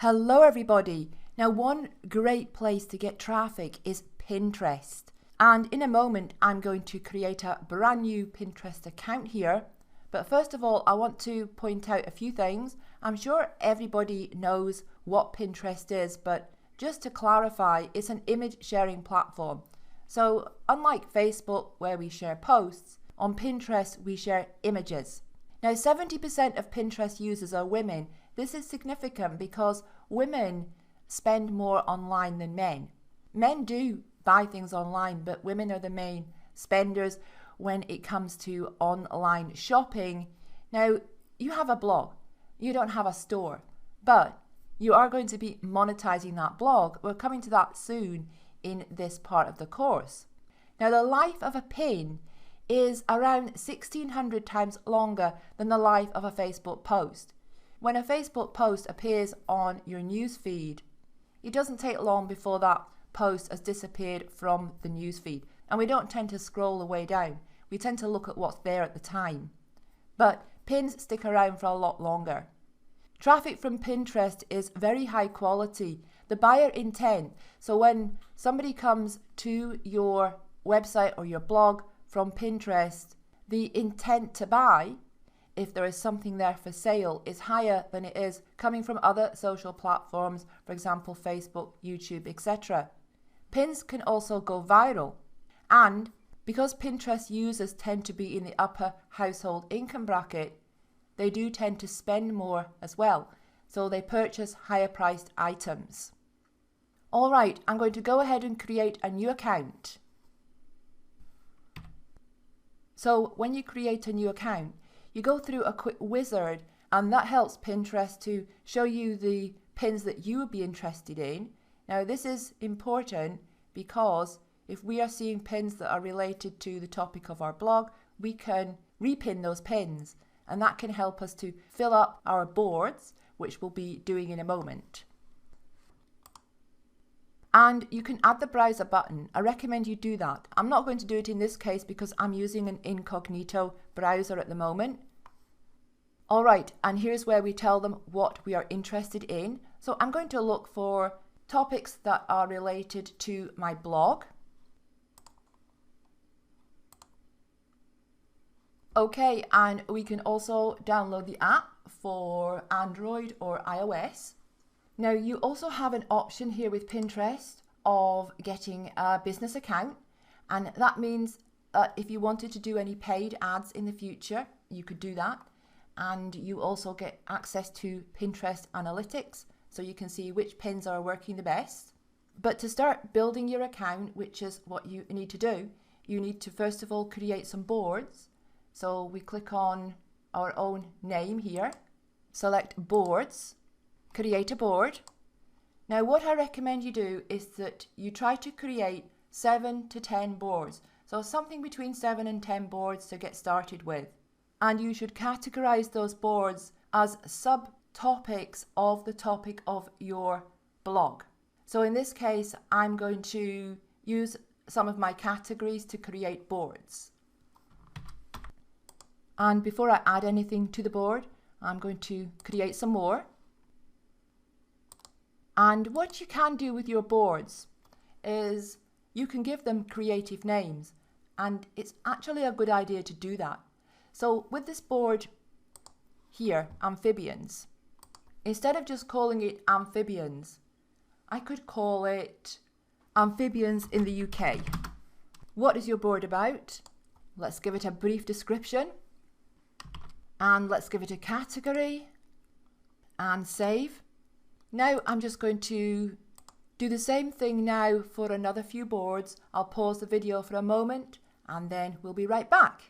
Hello everybody. Now one great place to get traffic is Pinterest. And in a moment I'm going to create a brand new Pinterest account here. But first of all I want to point out a few things. I'm sure everybody knows what Pinterest is, but just to clarify, it's an image sharing platform. So unlike Facebook where we share posts, on Pinterest we share images. Now 70% of Pinterest users are women. This is significant because women spend more online than men. Men do buy things online, but women are the main spenders when it comes to online shopping. Now, you have a blog, you don't have a store, but you are going to be monetizing that blog. We're coming to that soon in this part of the course. Now, the life of a pin is around 1,600 times longer than the life of a Facebook post. When a Facebook post appears on your news feed, it doesn't take long before that post has disappeared from the news feed. And we don't tend to scroll the way down. We tend to look at what's there at the time. But pins stick around for a lot longer. Traffic from Pinterest is very high quality. The buyer intent, so when somebody comes to your website or your blog from Pinterest, the intent to buy, if there is something there for sale, is higher than it is coming from other social platforms, for example Facebook, YouTube, etc. Pins can also go viral, and because Pinterest users tend to be in the upper household income bracket, they do tend to spend more as well, so they purchase higher priced items. Alright, I'm going to go ahead and create a new account. So when you create a new account, you go through a quick wizard, and that helps Pinterest to show you the pins that you would be interested in. Now this is important because if we are seeing pins that are related to the topic of our blog, we can repin those pins, and that can help us to fill up our boards, which we'll be doing in a moment. And you can add the browser button. I recommend you do that. I'm not going to do it in this case because I'm using an incognito browser at the moment. Alright, and here's where we tell them what we are interested in. So I'm going to look for topics that are related to my blog. Okay, and we can also download the app for Android or iOS. Now you also have an option here with Pinterest of getting a business account, and that means if you wanted to do any paid ads in the future, you could do that. And you also get access to Pinterest Analytics, so you can see which pins are working the best. But to start building your account, which is what you need to do, you need to first of all create some boards. So we click on our own name here, select boards, create a board. Now what I recommend you do is that you try to create 7 to 10 boards. So something between 7 and 10 boards to get started with. And you should categorize those boards as subtopics of the topic of your blog. So in this case, I'm going to use some of my categories to create boards. And before I add anything to the board, I'm going to create some more. And what you can do with your boards is you can give them creative names, and it's actually a good idea to do that. So with this board here, amphibians, instead of just calling it amphibians, I could call it amphibians in the UK. What is your board about? Let's give it a brief description, and let's give it a category and save. Now I'm just going to do the same thing now for another few boards. I'll pause the video for a moment and then we'll be right back.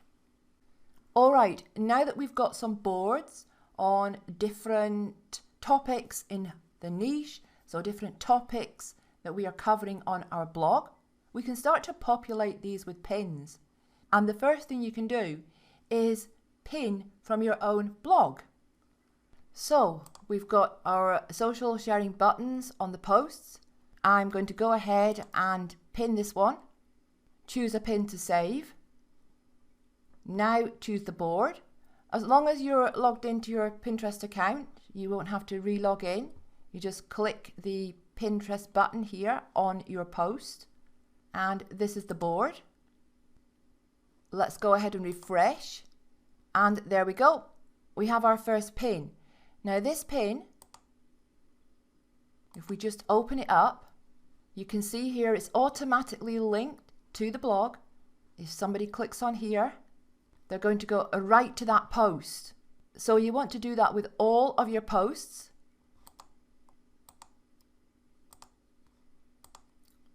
Alright, now that we've got some boards on different topics in the niche, so different topics that we are covering on our blog, we can start to populate these with pins. And the first thing you can do is pin from your own blog. So we've got our social sharing buttons on the posts. I'm going to go ahead and pin this one. Choose a pin to save. Now choose the board. As long as you're logged into your Pinterest account, you won't have to re-log in. You just click the Pinterest button here on your post, and this is the board. Let's go ahead and refresh, and there we go. We have our first pin. Now this pin, if we just open it up, you can see here it's automatically linked to the blog. If somebody clicks on here, they're going to go right to that post. So you want to do that with all of your posts.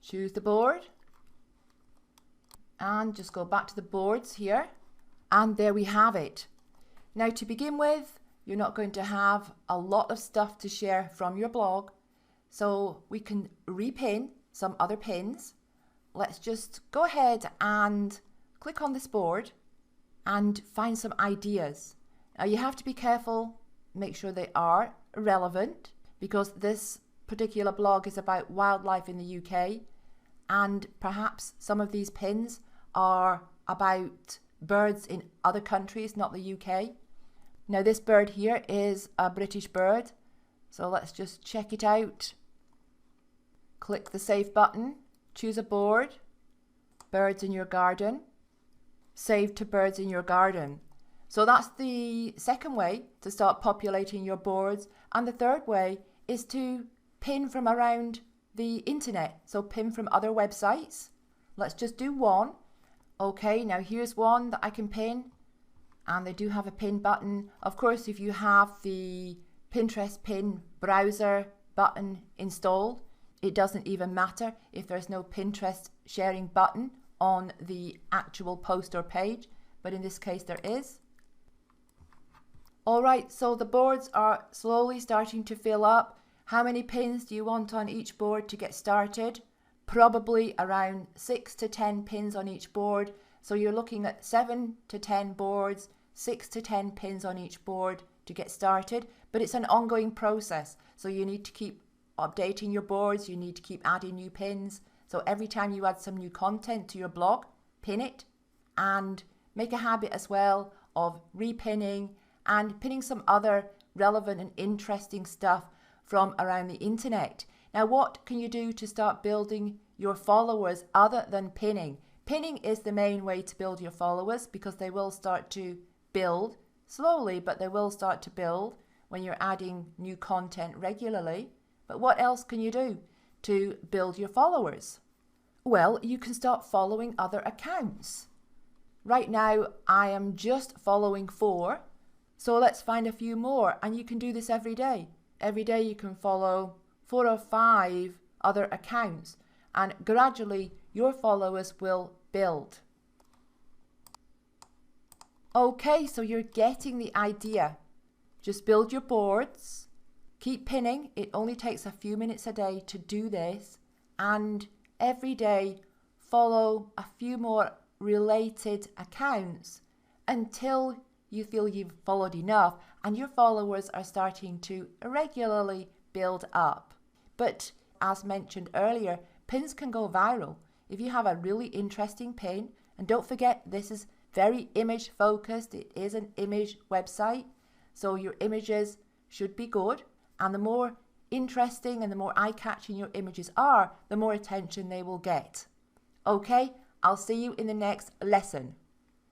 Choose the board and just go back to the boards here, and there we have it. Now to begin with, you're not going to have a lot of stuff to share from your blog, so we can repin some other pins. Let's just go ahead and click on this board and find some ideas. Now you have to be careful, make sure they are relevant, because this particular blog is about wildlife in the UK, and perhaps some of these pins are about birds in other countries, not the UK. Now this bird here is a British bird, so let's just check it out. Click the save button, choose a board, birds in your garden, save to birds in your garden. So that's the second way to start populating your boards, and the third way is to pin from around the internet, so pin from other websites. Let's just do one. Okay, now here's one that I can pin, and they do have a pin button. Of course, if you have the Pinterest pin browser button installed, it doesn't even matter if there's no Pinterest sharing button on the actual post or page, but in this case there is. Alright, so the boards are slowly starting to fill up. How many pins do you want on each board to get started? Probably around 6 to 10 pins on each board. So you're looking at 7 to 10 boards, 6 to 10 pins on each board to get started. But it's an ongoing process. So you need to keep updating your boards. You need to keep adding new pins. So every time you add some new content to your blog, pin it, and make a habit as well of repinning and pinning some other relevant and interesting stuff from around the internet. Now, what can you do to start building your followers other than pinning? Pinning is the main way to build your followers, because they will start to build slowly, but they will start to build when you're adding new content regularly. But what else can you do to build your followers? Well, you can start following other accounts. Right now, I am just following 4. So let's find a few more, and you can do this every day. Every day you can follow 4 or 5 other accounts, and gradually your followers will build. Okay, so you're getting the idea. Just build your boards, keep pinning. It only takes a few minutes a day to do this, and every day follow a few more related accounts until you feel you've followed enough and your followers are starting to regularly build up. But as mentioned earlier, pins can go viral. If you have a really interesting pin, and don't forget this is very image focused, it is an image website, so your images should be good, and the more interesting and the more eye-catching your images are, the more attention they will get. Okay, I'll see you in the next lesson.